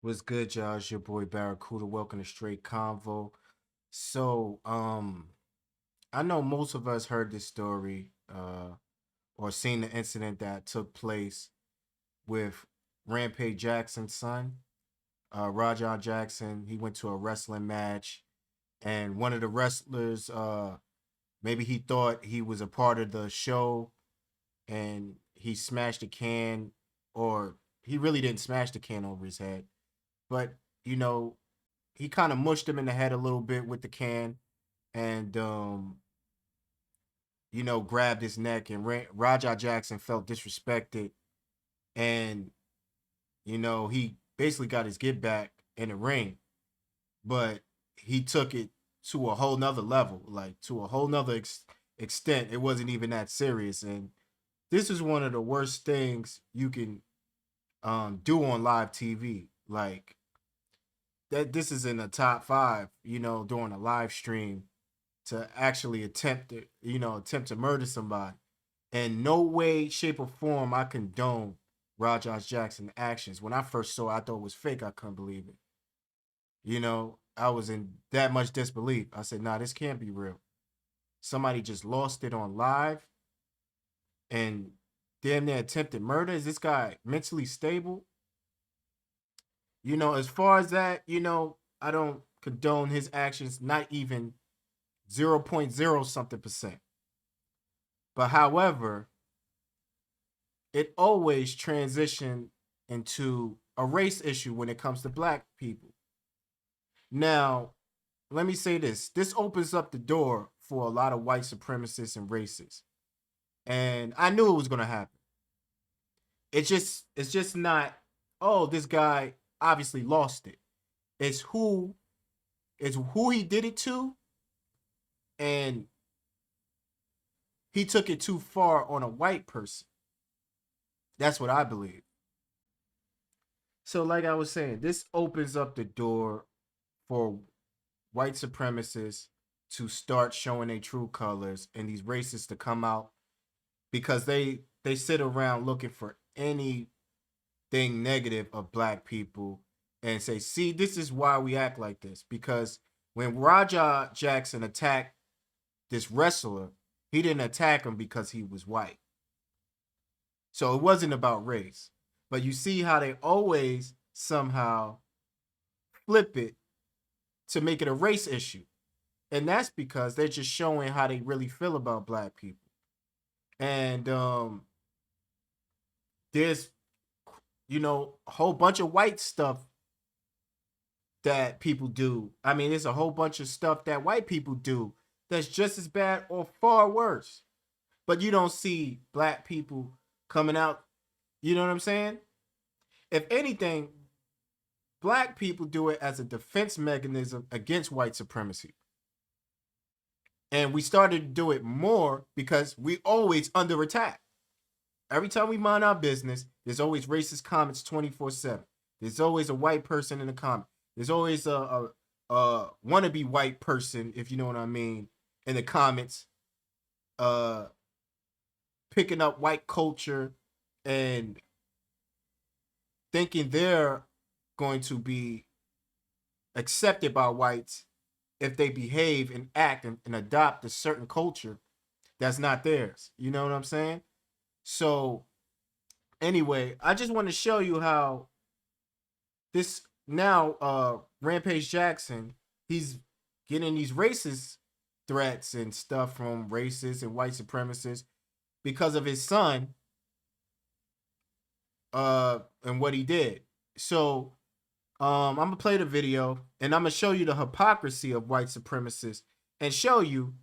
What's good, y'all? It's your boy Barracuda. Welcome to Straight Convo. So, I know most of us heard this story, or seen the incident that took place with Rampage Jackson's son, Raja Jackson. He went to a wrestling match, and one of the wrestlers, maybe he thought he was a part of the show, and he smashed a can, or he really didn't smash the can over his head, but you know he kind of mushed him in the head a little bit with the can and grabbed his neck, and Raja Jackson felt disrespected, and he basically got his get back in the ring, but he took it to a whole nother level, like to a whole nother extent. It wasn't even that serious, and this is one of the worst things you can do on live TV. Like that, this is in the top five, during a live stream, to actually attempt to murder somebody. In no way, shape, or form I condone Rajah Jackson's actions. When I first saw it, I thought it was fake. I couldn't believe it. I was in that much disbelief. I said, nah, this can't be real. Somebody just lost it on live and damn near attempted murder. Is this guy mentally stable? As far as that, I don't condone his actions, not even 0.0 something percent. But however, it always transitioned into a race issue when it comes to black people. Now, let me say this. This opens up the door for a lot of white supremacists and racists. And I knew it was gonna happen. It's just not, oh, this guy obviously lost it. It's who he did it to, and he took it too far on a white person. That's what I believe. So, like I was saying, this opens up the door for white supremacists to start showing their true colors, and these racists to come out, because they sit around looking for anything negative of black people and say, see, this is why we act like this. Because when Raja Jackson attacked this wrestler, he didn't attack him because he was white. So it wasn't about race. But you see how they always somehow flip it to make it a race issue. And that's because they're just showing how they really feel about black people. And there's, a whole bunch of white stuff that people do. I mean, there's a whole bunch of stuff that white people do that's just as bad or far worse. But you don't see black people coming out. You know what I'm saying? If anything, black people do it as a defense mechanism against white supremacy. And we started to do it more because we always under attack. Every time we mind our business, there's always racist comments 24/7. There's always a white person in the comment. There's always a wannabe white person, if you know what I mean, in the comments, uh, picking up white culture and thinking they're going to be accepted by whites if they behave and act and adopt a certain culture that's not theirs. You know what I'm saying? So anyway, I just want to show you how this now Rampage Jackson, he's getting these racist threats and stuff from racists and white supremacists because of his son and what he did. So I'm gonna play the video and I'm gonna show you the hypocrisy of white supremacists and show you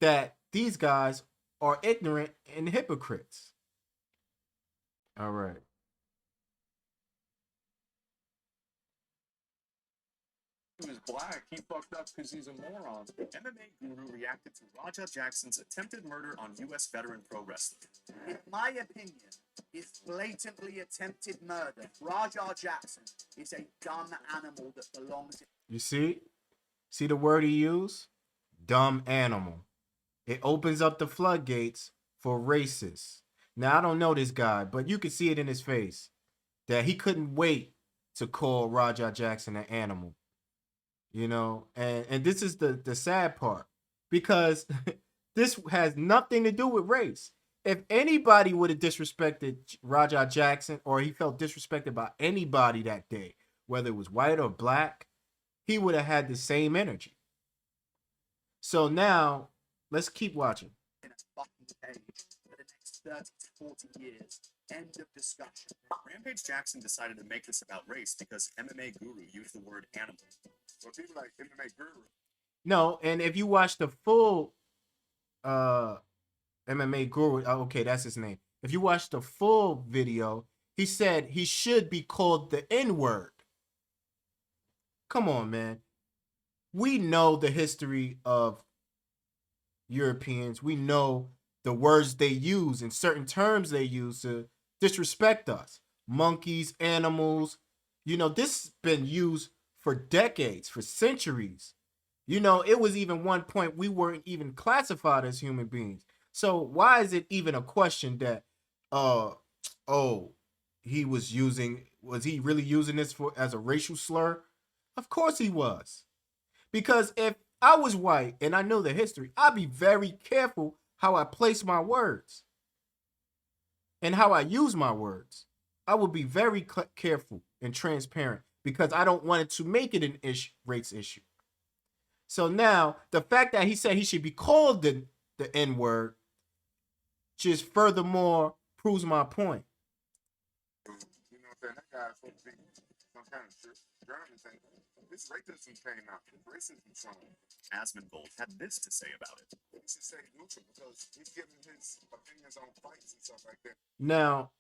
that these guys are ignorant and hypocrites. All right. He was black, he fucked up because he's a moron. MMA Guru reacted to Raja Jackson's attempted murder on U.S. veteran pro wrestler. In my opinion, it's blatantly attempted murder. Raja Jackson is a dumb animal that belongs in. You see the word he used? Dumb animal. It opens up the floodgates for racists. Now I don't know this guy, but you can see it in his face. that he couldn't wait to call Raja Jackson an animal. You know, and this is the sad part, because this has nothing to do with race. If anybody would have disrespected Raja Jackson, or he felt disrespected by anybody that day, whether it was white or black, he would have had the same energy. So now let's keep watching. In a fucking cage for the next 30 to 40 years. End of discussion. Rampage Jackson decided to make this about race because MMA Guru used the word animal. So people like MMA Guru. No, and if you watch the full MMA Guru, okay, that's his name. If you watch the full video, he said he should be called the N-word. Come on, man. We know the history of Europeans. We know the words they use and certain terms they use to disrespect us. Monkeys, animals. You know, this has been used for decades, for centuries. You know, it was even one point we weren't even classified as human beings. So why is it even a question that, was he really using this as a racial slur? Of course he was. Because if I was white and I know the history, I'd be very careful how I place my words and how I use my words. I would be very careful and transparent because I don't want it to make it an race issue. So now the fact that he said he should be called the N-word just furthermore proves my point. You know what I'm saying? That guy's supposed to be some kind of German thing. This racism came out. Racism song. Asmongold had this to say about it. He should say neutral because he's giving his opinions on fights and stuff like that. Now,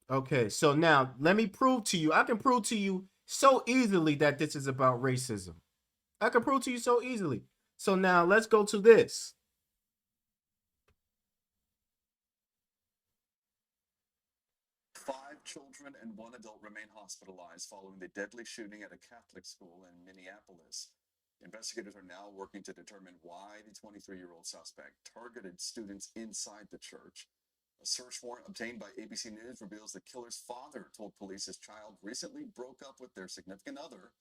okay, so now let me prove to you. I can prove to you so easily that this is about racism. I can prove to you so easily. So now let's go to this. Five children and one adult remain hospitalized following the deadly shooting at a Catholic school in Minneapolis. Investigators are now working to determine why the 23-year-old suspect targeted students inside the church. A search warrant obtained by ABC News reveals the killer's father told police his child recently broke up with their significant other.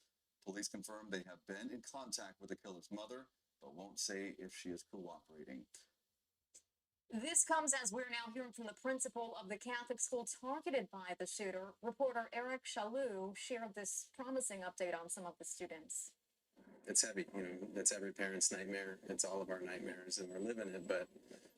Police confirm they have been in contact with the killer's mother, but won't say if she is cooperating. This comes as we're now hearing from the principal of the Catholic school targeted by the shooter. Reporter Eric Chaloux shared this promising update on some of the students. It's heavy, you know, that's every parent's nightmare. It's all of our nightmares and we're living it, but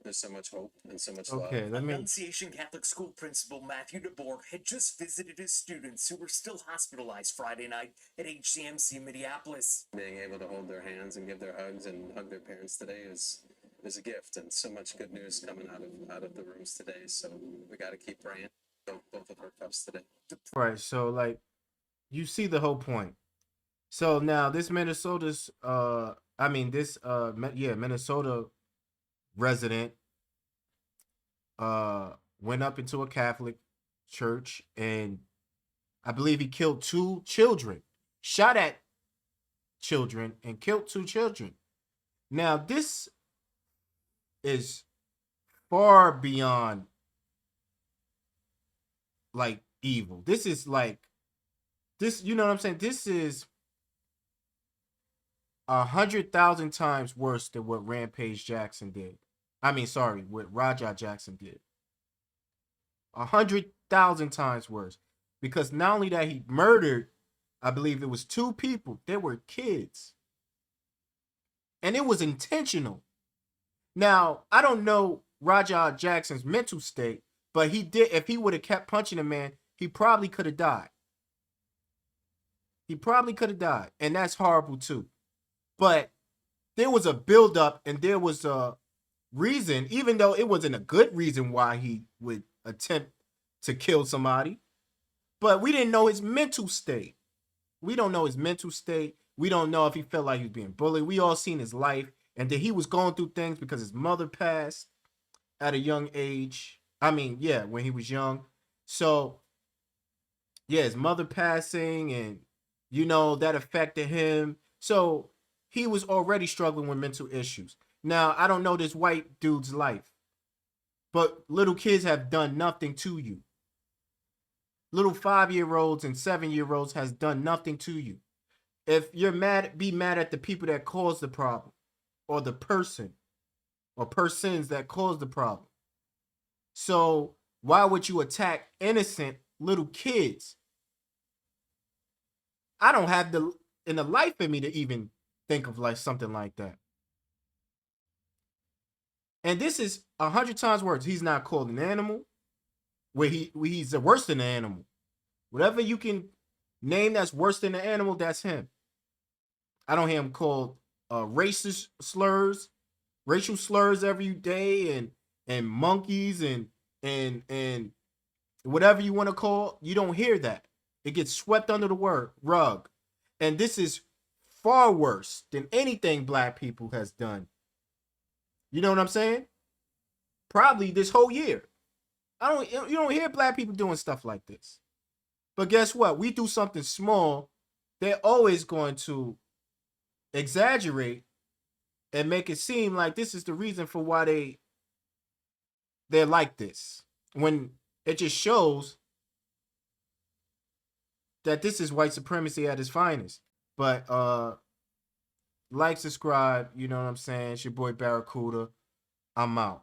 there's so much hope and so much love. Okay, let me... Annunciation Catholic School Principal Matthew DeBoer had just visited his students who were still hospitalized Friday night at HCMC Minneapolis. Being able to hold their hands and give their hugs and hug their parents today is a gift, and so much good news coming out of the rooms today. So we got to keep praying. Both of our cups today. Right, so like you see the whole point. So now this Minnesota resident went up into a Catholic church, and I believe he killed 2 children, shot at children and killed 2 children. Now this is far beyond like evil. This is like this, you know what I'm saying? This is 100,000 times worse than what Rampage Jackson did. What Raja Jackson did. 100,000 times worse. Because not only that he murdered, I believe it was 2 people. They were kids. And it was intentional. Now, I don't know Raja Jackson's mental state, but if he would have kept punching a man, he probably could have died. He probably could have died. And that's horrible too. But there was a buildup and there was a reason, even though it wasn't a good reason why he would attempt to kill somebody. But we didn't know his mental state. We don't know his mental state. We don't know if he felt like he was being bullied. We all seen his life and that he was going through things because his mother passed at a young age. When he was young. So, yeah, his mother passing and, you know, that affected him. So he was already struggling with mental issues. Now, I don't know this white dude's life, but little kids have done nothing to you. little 5-year-olds and 7-year-olds has done nothing to you. If you're mad, be mad at the people that caused the problem, or the person or persons that caused the problem. So why would you attack innocent little kids? I don't have the life in me to even think of like something like that. And this is 100 times worse. He's not called an animal. Where he's worse than an animal. Whatever you can name that's worse than an animal, that's him. I don't hear him called racial slurs every day, and monkeys and whatever you want to call. You don't hear that. It gets swept under the rug. And this is far worse than anything black people has done. You know what I'm saying? Probably this whole year. You don't hear black people doing stuff like this. But guess what? We do something small, they're always going to exaggerate and make it seem like this is the reason for why they're like this. When it just shows that this is white supremacy at its finest. But like, subscribe, you know what I'm saying? It's your boy Barracuda. I'm out.